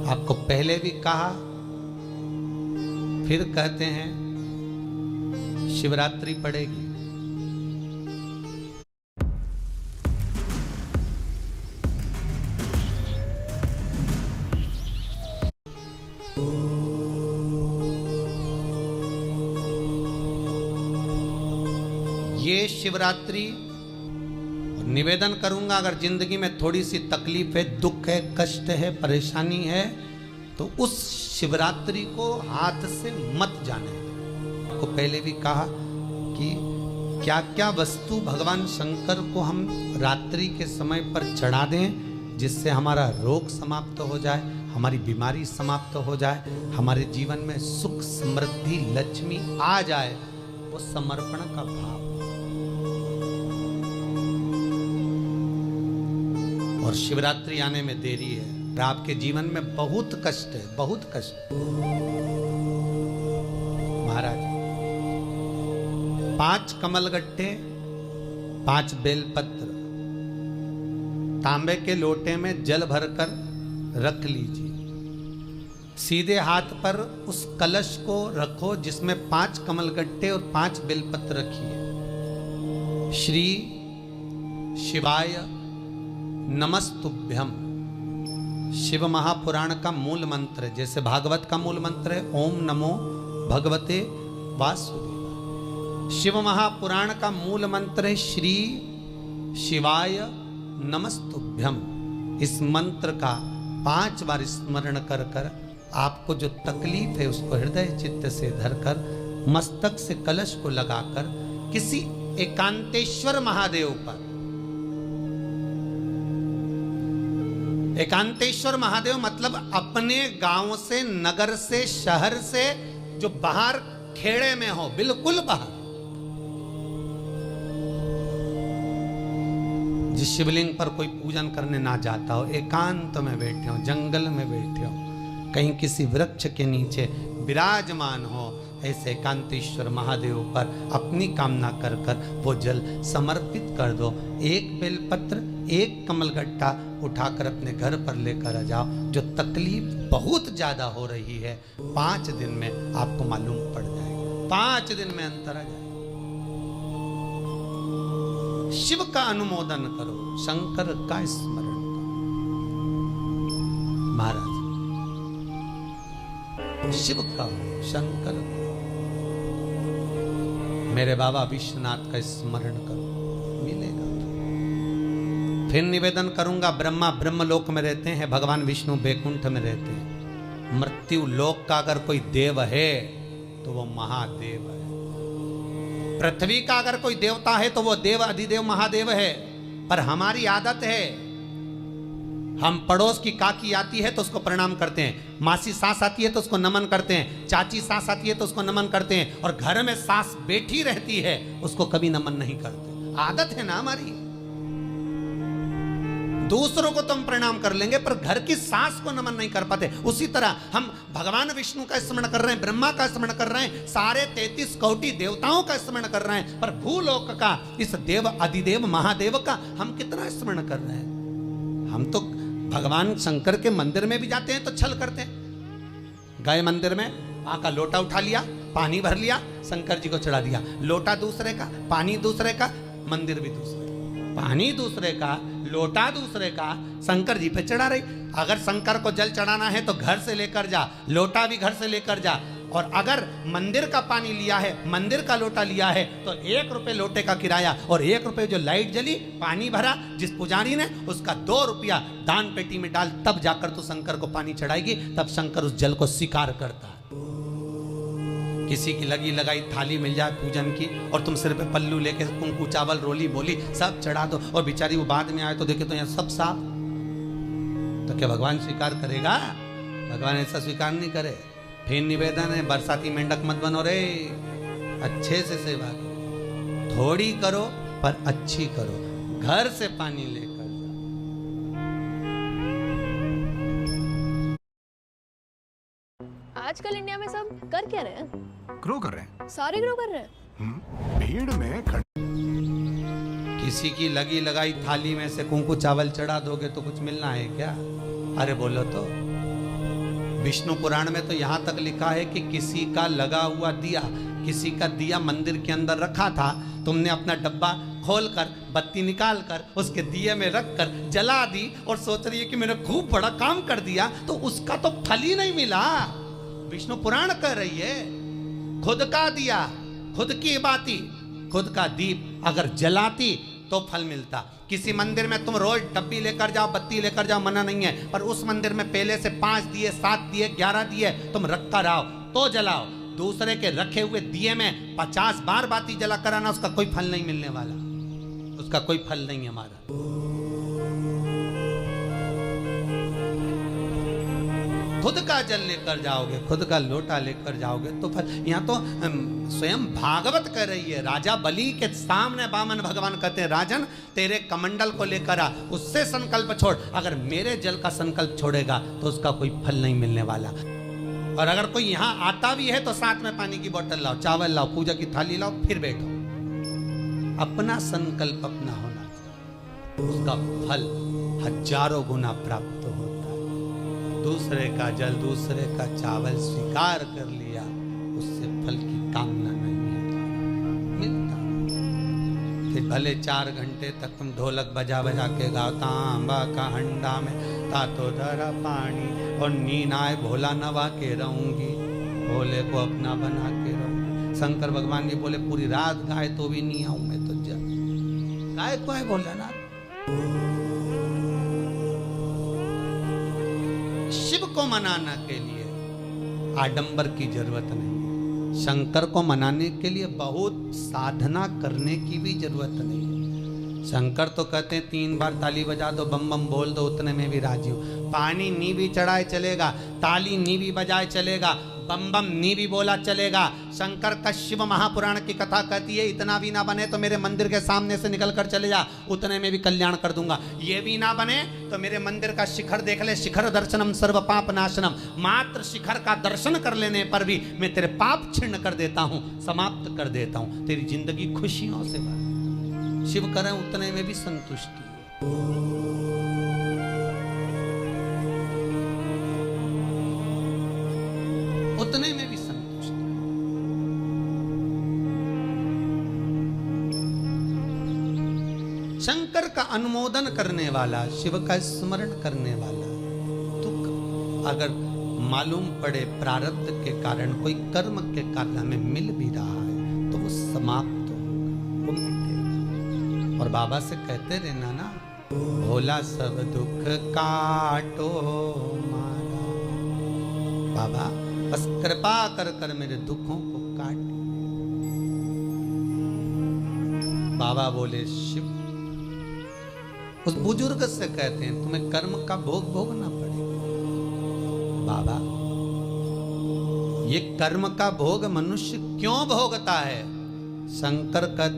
आपको पहले भी कहा, फिर कहते हैं, शिवरात्रि पड़ेगी। ये शिवरात्रि निवेदन करूंगा, अगर जिंदगी में थोड़ी सी तकलीफ है, दुख है, कष्ट है, परेशानी है, तो उस शिवरात्रि को हाथ से मत जाने। आपको पहले भी कहा कि क्या क्या वस्तु भगवान शंकर को हम रात्रि के समय पर चढ़ा दें, जिससे हमारा रोग समाप्त हो जाए, हमारी बीमारी समाप्त हो जाए, हमारे जीवन में सुख समृद्धि लक्ष्मी आ जाए। वो समर्पण का भाव। और शिवरात्रि आने में देरी है, आपके जीवन में बहुत कष्ट है, बहुत कष्ट। महाराज 5 कमलगट्टे, 5 बेलपत्र तांबे के लोटे में जल भरकर रख लीजिए। सीधे हाथ पर उस कलश को रखो जिसमें 5 कमलगट्टे और 5 बेलपत्र रखिए। श्री शिवाय नमस्तुभ्यम शिव महापुराण का मूल मंत्र है, जैसे भागवत का मूल मंत्र है ओम नमो भगवते वासुदेवाय। शिव महापुराण का मूल मंत्र है श्री शिवाय नमस्तुभ्यम। इस मंत्र का 5 बार स्मरण कर कर आपको जो तकलीफ है उसको हृदय चित्त से धरकर मस्तक से कलश को लगाकर किसी एकांतेश्वर महादेव पर, एकांतेश्वर महादेव मतलब अपने गांव से, नगर से, शहर से जो बाहर खेड़े में हो, बिल्कुल बाहर, जिस शिवलिंग पर कोई पूजन करने ना जाता हो, एकांत में बैठे हो, जंगल में बैठे हो, कहीं किसी वृक्ष के नीचे विराजमान हो, ऐसे एकांतेश्वर महादेव पर अपनी कामना कर कर वो जल समर्पित कर दो। 1 बेलपत्र, 1 कमलगट्टा उठाकर अपने घर पर लेकर आ जाओ। जो तकलीफ बहुत ज्यादा हो रही है 5 दिन में आपको मालूम पड़ जाएगा, 5 दिन में अंतर आ जाएगा। शिव का अनुमोदन करो, शंकर का स्मरण करो। महाराज शिव का हो, शंकर का, मेरे बाबा विश्वनाथ का स्मरण करो, मिलेगा। फिर निवेदन करूंगा, ब्रह्मा ब्रह्मलोक में रहते हैं, भगवान विष्णु बैकुंठ में रहते हैं। मृत्यु लोक का अगर कोई देव है तो वो महादेव है। पृथ्वी का अगर कोई देवता है तो वो देव अधिदेव महादेव है। पर हमारी आदत है, हम पड़ोस की काकी आती है तो उसको प्रणाम करते हैं, मासी सास आती है तो उसको नमन करते हैं, चाची सास आती है तो उसको नमन करते हैं, और घर में सास बैठी रहती है उसको कभी नमन नहीं करते। आदत है ना हमारी। दूसरों को तो हम प्रणाम कर लेंगे पर घर की सास को नमन नहीं कर पाते। उसी तरह हम भगवान विष्णु का स्मरण कर रहे हैं, ब्रह्मा का स्मरण कर रहे हैं, सारे 33 कोटि देवताओं का स्मरण कर रहे हैं, पर भूलोक का इस देव अधिदेव महादेव का हम कितना स्मरण कर रहे हैं। हम तो भगवान शंकर के मंदिर में भी जाते हैं तो छल करते हैं। गए मंदिर में, आका लोटा उठा लिया, पानी भर लिया, शंकर जी को चढ़ा दिया। लोटा दूसरे का, पानी दूसरे का, मंदिर भी दूसरे का। पानी दूसरे का, लोटा दूसरे का, शंकर जी पे चढ़ा रही। अगर शंकर को जल चढ़ाना है तो घर से लेकर जा, लोटा भी घर से लेकर जा। और अगर मंदिर का पानी लिया है, मंदिर का लोटा लिया है तो 1 रुपये लोटे का किराया, और 1 रुपये जो लाइट जली, पानी भरा जिस पुजारी ने, उसका 2 रुपया दान पेटी में डाल, तब जाकर तू शंकर को पानी चढ़ाएगी, तब शंकर उस जल को स्वीकार करता है। किसी की लगी लगाई थाली मिल जाए पूजन की और तुम सिर पे पल्लू लेके कुंकू चावल रोली बोली सब चढ़ा दो, और बेचारी वो बाद में आए तो देखे तो यहाँ सब साफ, तो क्या भगवान स्वीकार करेगा? भगवान ऐसा स्वीकार नहीं करे। फिर निवेदन है, बरसाती मेंढक मत बनो रे, अच्छे से सेवा करो, थोड़ी करो पर अच्छी करो, घर से पानी लेकर जाओ। आजकल इंडिया में सब कर क्या रहे हैं? ग्रो कर रहे हैं, सारे ग्रो कर रहे हैं। भीड़ में किसी की लगी लगाई थाली में से कुंकू चावल चढ़ा दोगे तो कुछ मिलना है क्या? अरे बोलो तो। विष्णु पुराण में तो यहां तक लिखा है कि किसी का लगा हुआ दिया, किसी का दिया मंदिर के अंदर रखा था, तुमने अपना डब्बा खोलकर बत्ती निकाल कर उसके दिए में रखकर जला दी और सोच रही है कि मैंने खूब बड़ा काम कर दिया, तो उसका तो फल ही नहीं मिला। विष्णु पुराण कह रही है खुद का दिया, खुद की बाती, खुद का दीप अगर जलाती तो फल मिलता। किसी मंदिर में तुम रोज डब्बी लेकर जाओ, बत्ती लेकर जाओ, मना नहीं है, पर उस मंदिर में पहले से 5 दिए, 7 दिए, 11 दिए तुम रखता रहो तो जलाओ। दूसरे के रखे हुए दिए में 50 बार बाती जला कराना, उसका कोई फल नहीं मिलने वाला, उसका कोई फल नहीं है हमारा। खुद का जल लेकर जाओगे, खुद का लोटा लेकर जाओगे तो फल। यहाँ तो स्वयं भागवत कह रही है, राजा बलि के सामने वामन भगवान कहते हैं राजन तेरे कमंडल को लेकर आ, उससे संकल्प छोड़, अगर मेरे जल का संकल्प छोड़ेगा तो उसका कोई फल नहीं मिलने वाला। और अगर कोई यहाँ आता भी है तो साथ में पानी की बोतल लाओ, चावल लाओ, पूजा की थाली लाओ, फिर बैठो। अपना संकल्प अपना होना चाहिए, उसका फल हजारों गुना प्राप्त होता है। दूसरे का जल, दूसरे का चावल स्वीकार कर लिया, उससे फल की कामना नहीं है, मिलता। फिर भले 4 घंटे तक तुम ढोलक बजा बजा के गाओ, तांबा का हंडा में तातो धरा पानी, और नींद आए भोला नवा के रहूंगी, भोले को अपना बना के रहूंगी। शंकर भगवान जी बोले पूरी रात गाए तो भी नहीं आऊं मैं, तो गाय को है भोलेनाथ। शिव को मनाने के लिए आडंबर की जरूरत नहीं है, शंकर को मनाने के लिए बहुत साधना करने की भी जरूरत नहीं है। शंकर तो कहते हैं 3 बार ताली बजा दो, बम बम बोल दो, उतने में भी राजी हूं। पानी नी भी चढ़ाए चलेगा, ताली नी भी बजाए चलेगा, बम बम नी भी बोला चलेगा। शंकर का शिव महापुराण की कथा कहती है इतना भी ना बने तो मेरे मंदिर के सामने से निकल कर चले जा, उतने में भी कल्याण कर दूंगा। ये भी ना बने तो मेरे मंदिर का शिखर देख ले, शिखर दर्शनम सर्व पाप नाशनम, मात्र शिखर का दर्शन कर लेने पर भी मैं तेरे पाप छिन्न कर देता हूं, समाप्त कर देता हूं, तेरी जिंदगी खुशियों से भर। शिव करें उतने में भी संतुष्टि है। उतने में भी संतुष्ट। शंकर का अनुमोदन करने वाला, शिव का स्मरण करने वाला दुख अगर मालूम पड़े प्रारब्ध के कारण, कोई कर्म के कारण हमें मिल भी रहा है तो वो समाप्त होगा, वो मिटेगा। और बाबा से कहते रहना ना, भोला सब दुख काटो मारा, बाबा बस कृपा कर कर मेरे दुखों को काट। बाबा बोले शिव उस बुजुर्ग से कहते हैं तुम्हें कर्म का भोग भोगना पड़ेगा। बाबा ये कर्म का भोग मनुष्य क्यों भोगता है? शंकर का